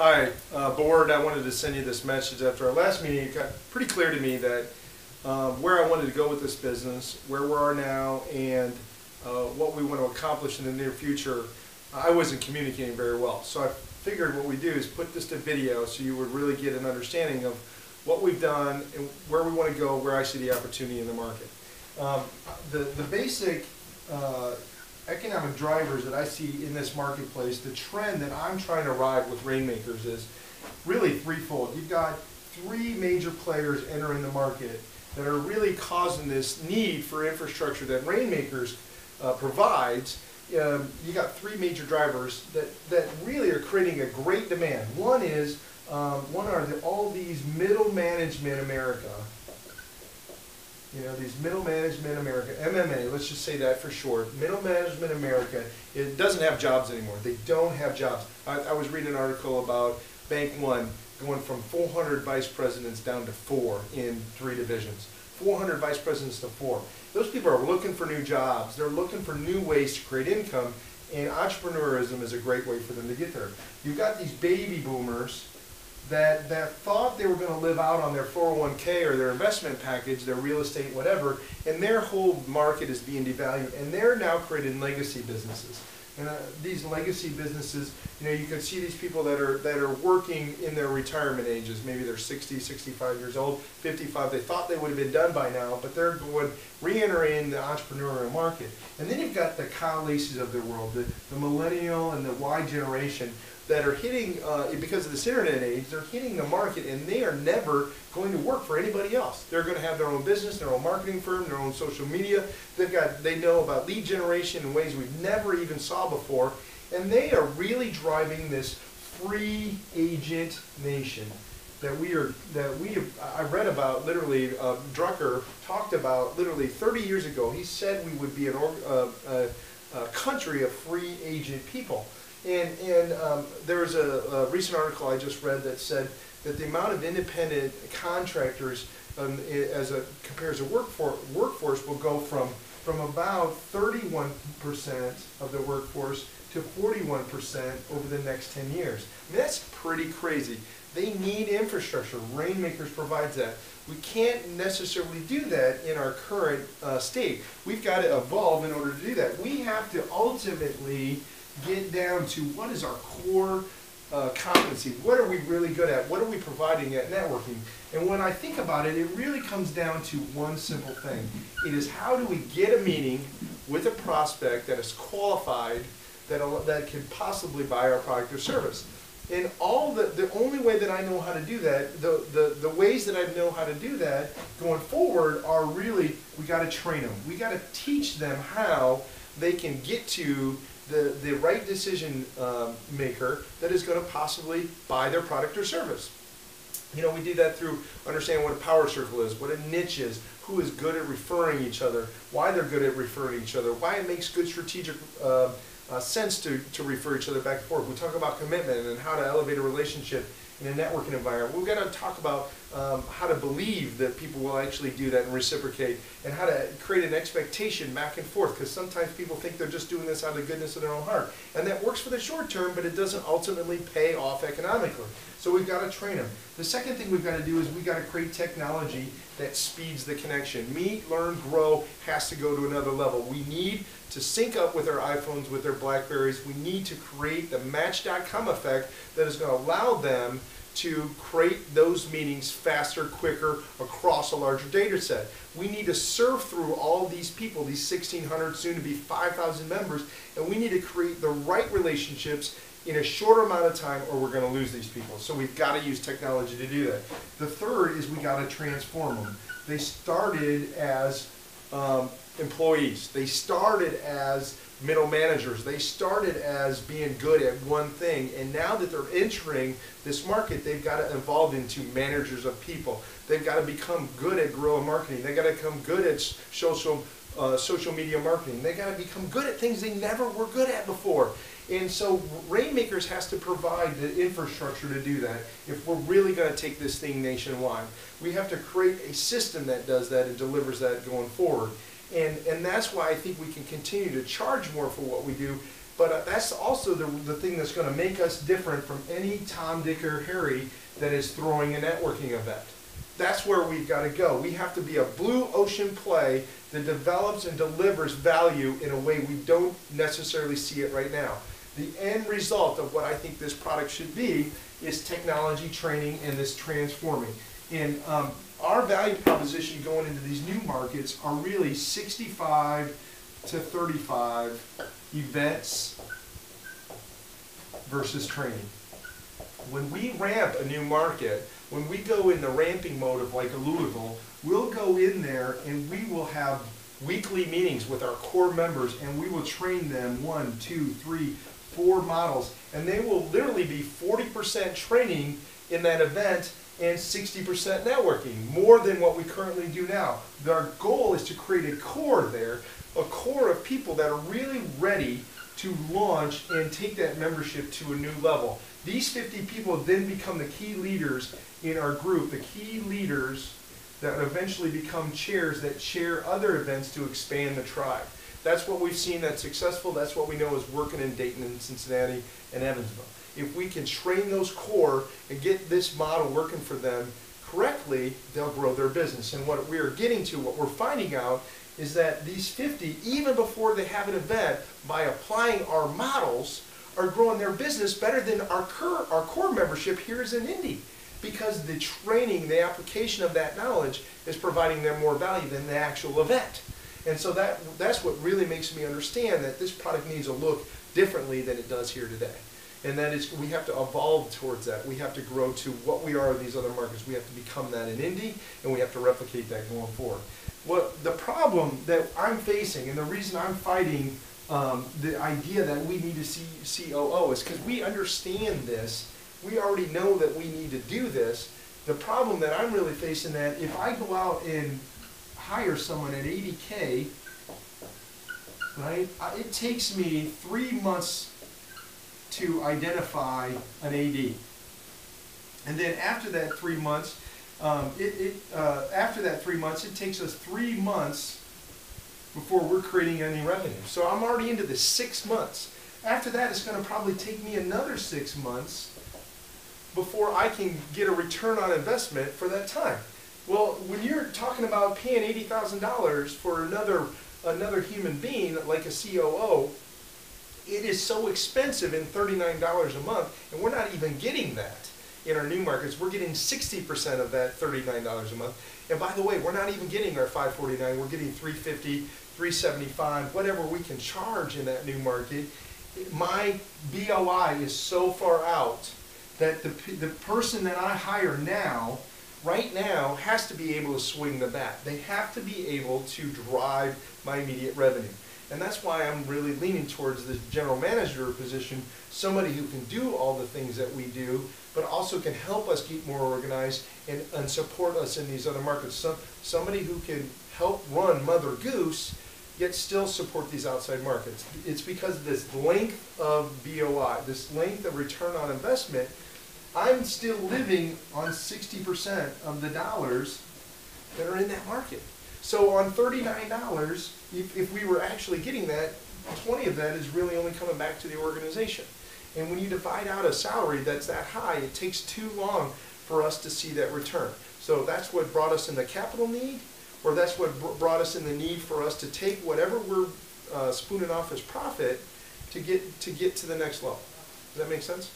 Hi, board. I wanted to send you this message after our last meeting. It got pretty clear to me that where I wanted to go with this business, where we are now, and what we want to accomplish in the near future, I wasn't communicating very well. So I figured what we do is put this to video so you would really get an understanding of what we've done and where we want to go, where I see the opportunity in the market. The basic economic drivers that I see in this marketplace, the trend that I'm trying to ride with Rainmakers is really threefold. You've got three major players entering the market that are really causing this need for infrastructure that Rainmakers provides. You got three major drivers that really are creating a great demand. One are all these middle management America. You know, these middle management America, MMA, let's just say that for short. Middle management America, it doesn't have jobs anymore. They don't have jobs. I was reading an article about Bank One going from 400 vice presidents down to 4 in 3 divisions. 400 vice presidents to 4. Those people are looking for new jobs. They're looking for new ways to create income, and entrepreneurism is a great way for them to get there. You've got these baby boomers that thought they were going to live out on their 401k or their investment package, their real estate, whatever, and their whole market is being devalued, and they're now creating legacy businesses. And these legacy businesses, you know, you can see these people that are working in their retirement ages. Maybe they're 60, 65 years old, 55. They thought they would have been done by now, but they're going re-entering the entrepreneurial market. And then you've got the Kyle Lacy's of the world, the millennial and the Y generation that are hitting, because of this internet age, they're hitting the market, and they are never going to work for anybody else. They're going to have their own business, their own marketing firm, their own social media. They know about lead generation in ways we've never even saw before, and they are really driving this free agent nation that I read about. Literally, Drucker talked about literally 30 years ago. He said we would be a country of free agent people. And there was a recent article I just read that said that the amount of independent contractors compared to workforce will go from about 31% of the workforce to 41% over the next 10 years. I mean, that's pretty crazy. They need infrastructure. Rainmakers provides that. We can't necessarily do that in our current state. We've got to evolve in order to do that. We have to ultimately get down to what is our core competency. What are we really good at? What are we providing at networking? And when I think about it, it really comes down to one simple thing. It is, how do we get a meeting with a prospect that is qualified, that can possibly buy our product or service? And the only way that I know how to do that, the ways that I know how to do that going forward are really, we got to train them. We got to teach them how they can get to the right decision maker that is going to possibly buy their product or service. You know, we do that through understanding what a power circle is, what a niche is, who is good at referring each other, why they're good at referring each other, why it makes good strategic sense to refer each other back and forth. We talk about commitment and how to elevate a relationship in a networking environment. We've got to talk about how to believe that people will actually do that and reciprocate, and how to create an expectation back and forth, because sometimes people think they're just doing this out of the goodness of their own heart. And that works for the short term, but it doesn't ultimately pay off economically. So we've got to train them. The second thing we've got to do is we've got to create technology that speeds the connection. Meet, learn, grow has to go to another level. We need to sync up with our iPhones, with their Blackberries. We need to create the Match.com effect that is going to allow them to create those meetings faster, quicker, across a larger data set. We need to surf through all these people, these 1,600, soon to be 5,000 members, and we need to create the right relationships in a shorter amount of time, or we're going to lose these people. So we've got to use technology to do that. The third is we got to transform them. They started as employees. They started as middle managers. They started as being good at one thing, and now that they're entering this market, they've got to evolve into managers of people. They've got to become good at guerrilla marketing. They've got to become good at social media marketing. They've got to become good at things they never were good at before. And so Rainmakers has to provide the infrastructure to do that if we're really going to take this thing nationwide. We have to create a system that does that and delivers that going forward. And that's why I think we can continue to charge more for what we do, But that's also the thing that's going to make us different from any Tom, Dick, or Harry that is throwing a networking event. That's where we've got to go. We have to be a blue ocean play that develops and delivers value in a way we don't necessarily see it right now. The end result of what I think this product should be is technology, training, and this transforming. And our value proposition going into these new markets are really 65 to 35 events versus training. When we ramp a new market, when we go in the ramping mode of like a Louisville, we'll go in there and we will have weekly meetings with our core members, and we will train them 1, 2, 3, 4 models, and they will literally be 40% training in that event and 60% networking, more than what we currently do now. Our goal is to create a core there, a core of people that are really ready to launch and take that membership to a new level. These 50 people then become the key leaders in our group, the key leaders that eventually become chairs that chair other events to expand the tribe. That's what we've seen that's successful. That's what we know is working in Dayton and Cincinnati and Evansville. If we can train those core and get this model working for them correctly, they'll grow their business. And what we are getting to, what we're finding out, is that these 50, even before they have an event, by applying our models, are growing their business better than our core membership here is in Indy. Because the training, the application of that knowledge is providing them more value than the actual event. And so that's what really makes me understand that this product needs to look differently than it does here today. And that is, we have to evolve towards that. We have to grow to what we are in these other markets. We have to become that in Indy, and we have to replicate that going forward. Well, the problem that I'm facing, and the reason I'm fighting the idea that we need to see COO is because we understand this. We already know that we need to do this. The problem that I'm really facing that if I go out and hire someone at 80K, right, it takes me 3 months to identify an AD. And then after that 3 months, it takes us 3 months before we're creating any revenue. So I'm already into the 6 months. After that, it's going to probably take me another 6 months before I can get a return on investment for that time. Well, when you're talking about paying $80,000 for another human being like a COO, it is so expensive in $39 a month, and we're not even getting that in our new markets. We're getting 60% of that $39 a month. And by the way, we're not even getting our $549. We're getting $350, $375, whatever we can charge in that new market. My BOI is so far out that the person that I hire now, right now, has to be able to swing the bat. They have to be able to drive my immediate revenue. And that's why I'm really leaning towards the general manager position, somebody who can do all the things that we do, but also can help us get more organized and support us in these other markets. Somebody who can help run Mother Goose, yet still support these outside markets. It's because of this length of BOI, this length of return on investment. I'm still living on 60% of the dollars that are in that market. So on $39, if we were actually getting that, 20 of that is really only coming back to the organization. And when you divide out a salary that's that high, it takes too long for us to see that return. So that's what brought us in the capital need, or that's what brought us in the need for us to take whatever we're spooning off as profit to get to the next level. Does that make sense?